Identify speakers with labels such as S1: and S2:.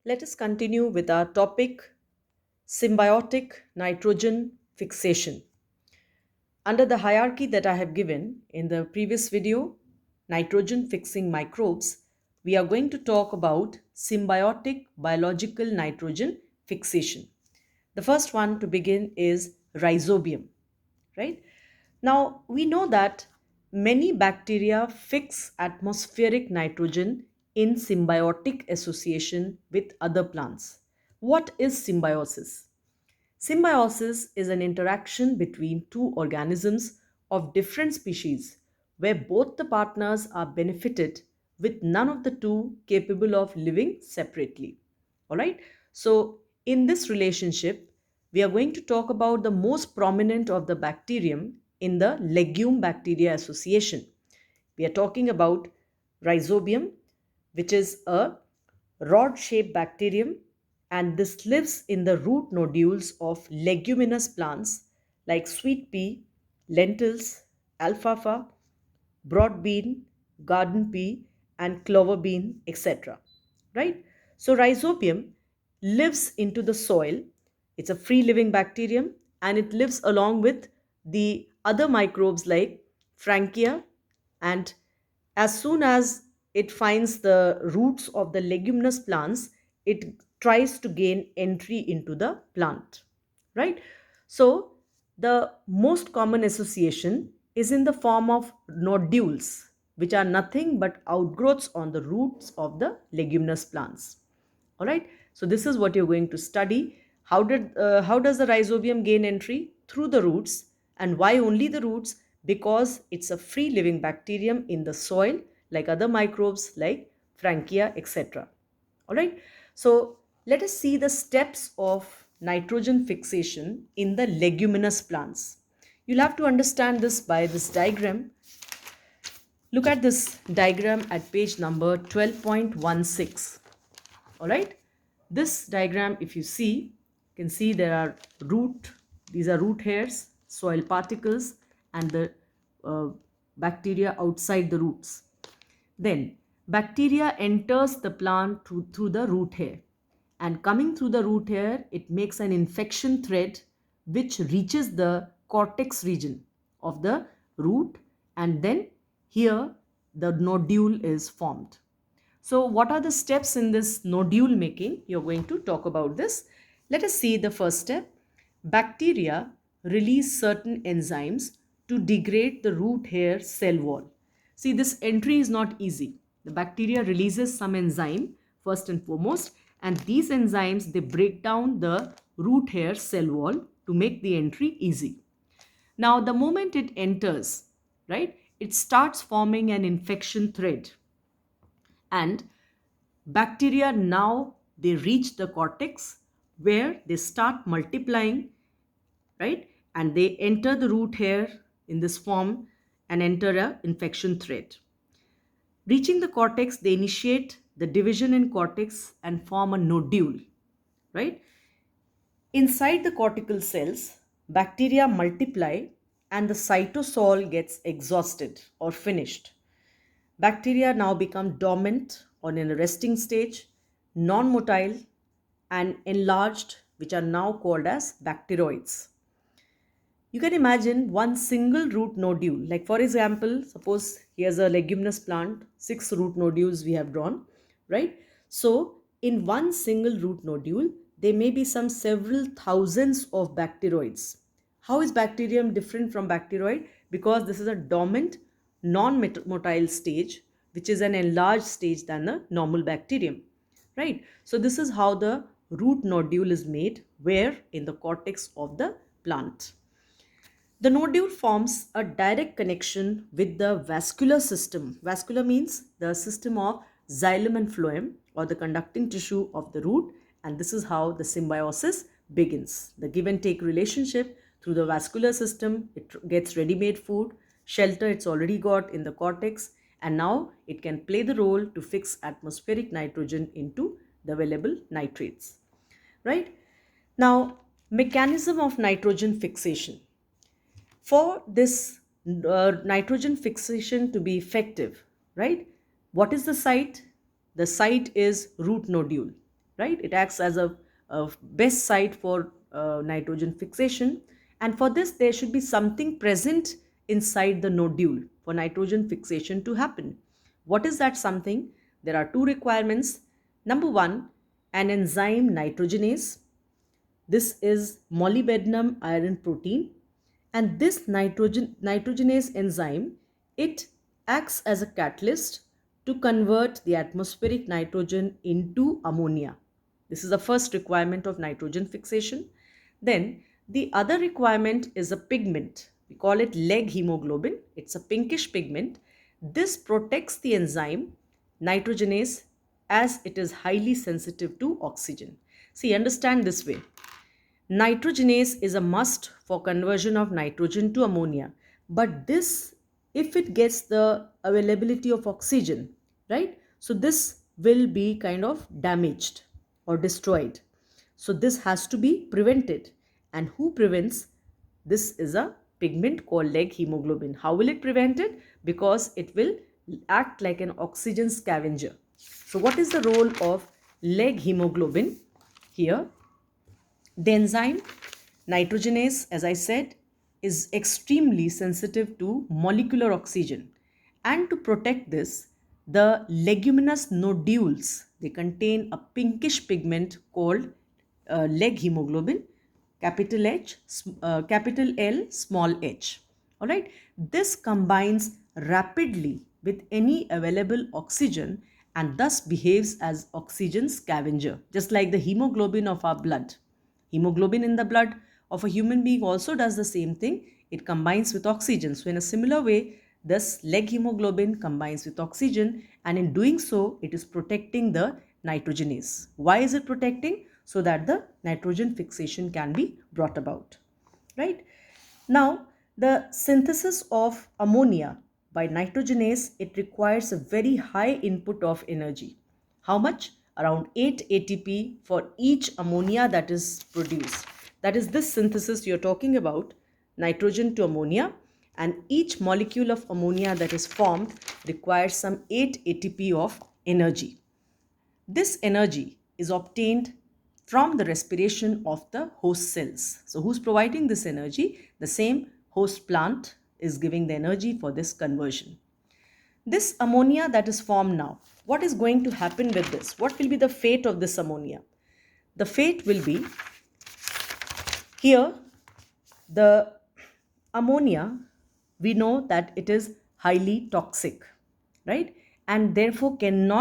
S1: Let us continue with our topic symbiotic nitrogen fixation. Under the hierarchy that I have given in the previous video, nitrogen fixing microbes, we are going to talk about symbiotic biological nitrogen fixation. The first one to begin is rhizobium, right? Now, we know that many bacteria fix atmospheric nitrogen in symbiotic association with other plants. What is symbiosis? Symbiosis is an interaction between two organisms of different species where both the partners are benefited with none of the two capable of living separately. All right. So, in this relationship, we are going to talk about the most prominent of the bacterium in the legume bacteria association. We are talking about rhizobium, which is a rod shaped bacterium, and this lives in the root nodules of leguminous plants like sweet pea, lentils, alfalfa, broad bean, garden pea, and clover bean, etc. Right? So, rhizobium lives into the soil. It's a free living bacterium and it lives along with the other microbes like Frankia, and as soon as it finds the roots of the leguminous plants, it tries to gain entry into the plant, right? So the most common association is in the form of nodules, which are nothing but outgrowths on the roots of the leguminous plants. All right. So this is what you're going to study. How does the rhizobium gain entry? Through the roots. And why only the roots? Because it's a free living bacterium in the soil, like other microbes like Frankia, etc. All right. So let us see the steps of nitrogen fixation in the leguminous plants. You'll have to understand this by this diagram. Look at this diagram at page number 12.16. All right. This diagram, if you see, you can see there are these are root hairs, soil particles, and the uh, bacteria outside the roots. Then bacteria enters the plant through the root hair, and coming through the root hair, it makes an infection thread which reaches the cortex region of the root, and then here the nodule is formed. So, what are the steps in this nodule making? You're going to talk about this. Let us see the first step. Bacteria release certain enzymes to degrade the root hair cell wall. See, this entry is not easy. The bacteria releases some enzyme first and foremost, and these enzymes they break down the root hair cell wall to make the entry easy. Now, the moment it enters, right, it starts forming an infection thread, and bacteria now they reach the cortex where they start multiplying, right? And they enter the root hair in this form and enter a infection thread. Reaching the cortex, they initiate the division in cortex and form a nodule, right? Inside the cortical cells, bacteria multiply and the cytosol gets exhausted or finished. Bacteria now become dormant or in a resting stage, non motile, and enlarged, which are now called as bacteroids. You can imagine one single root nodule. Like, for example, suppose here's a leguminous plant, 6 root nodules we have drawn, right? So, in one single root nodule, there may be some several thousands of bacteroids. How is bacterium different from bacteroid? Because this is a dormant, non motile stage, which is an enlarged stage than the normal bacterium, right? So, this is how the root nodule is made, where in the cortex of the plant. The nodule forms a direct connection with the vascular system. Vascular means the system of xylem and phloem, or the conducting tissue of the root, and this is how the symbiosis begins. The give and take relationship through the vascular system, it gets ready-made food, shelter it's already got in the cortex, and now it can play the role to fix atmospheric nitrogen into the available nitrates. Right? Now, mechanism of nitrogen fixation. For this nitrogen fixation to be effective, right? What is the site? The site is root nodule, right? It acts as a best site for nitrogen fixation. And for this, there should be something present inside the nodule for nitrogen fixation to happen. What is that something? There are two requirements. Number one, an enzyme nitrogenase. This is molybdenum iron protein, and this nitrogenase enzyme, it acts as a catalyst to convert the atmospheric nitrogen into ammonia. This is the first requirement of nitrogen fixation. Then the other requirement is a pigment. We call it leg hemoglobin. It's a pinkish pigment. This protects the enzyme nitrogenase as it is highly sensitive to oxygen. See, understand this way. Nitrogenase is a must for conversion of nitrogen to ammonia. But this, if it gets the availability of oxygen, right? So this will be kind of damaged or destroyed. So this has to be prevented. And who prevents? This is a pigment called leg hemoglobin. How will it prevent it? Because it will act like an oxygen scavenger. So what is the role of leg hemoglobin here? The enzyme nitrogenase, as I said, is extremely sensitive to molecular oxygen. And to protect this, the leguminous nodules, they contain a pinkish pigment called leg hemoglobin, capital capital L, small h. All right. This combines rapidly with any available oxygen and thus behaves as oxygen scavenger, just like the hemoglobin of our blood. Hemoglobin in the blood of a human being also does the same thing. It combines with oxygen. So in a similar way, this leg hemoglobin combines with oxygen, and in doing so, it is protecting the nitrogenase. Why is it protecting? So that the nitrogen fixation can be brought about, right? Now, the synthesis of ammonia by nitrogenase, it requires a very high input of energy. How much? Around 8 ATP for each ammonia that is produced. That is this synthesis you're talking about, nitrogen to ammonia, and each molecule of ammonia that is formed requires some 8 ATP of energy. This energy is obtained from the respiration of the host cells. So who's providing this energy? The same host plant is giving the energy for this conversion. This ammonia that is formed now, what is going to happen with this? What will be the fate of this ammonia? The fate will be, here the ammonia, we know that it is highly toxic, right? And therefore cannot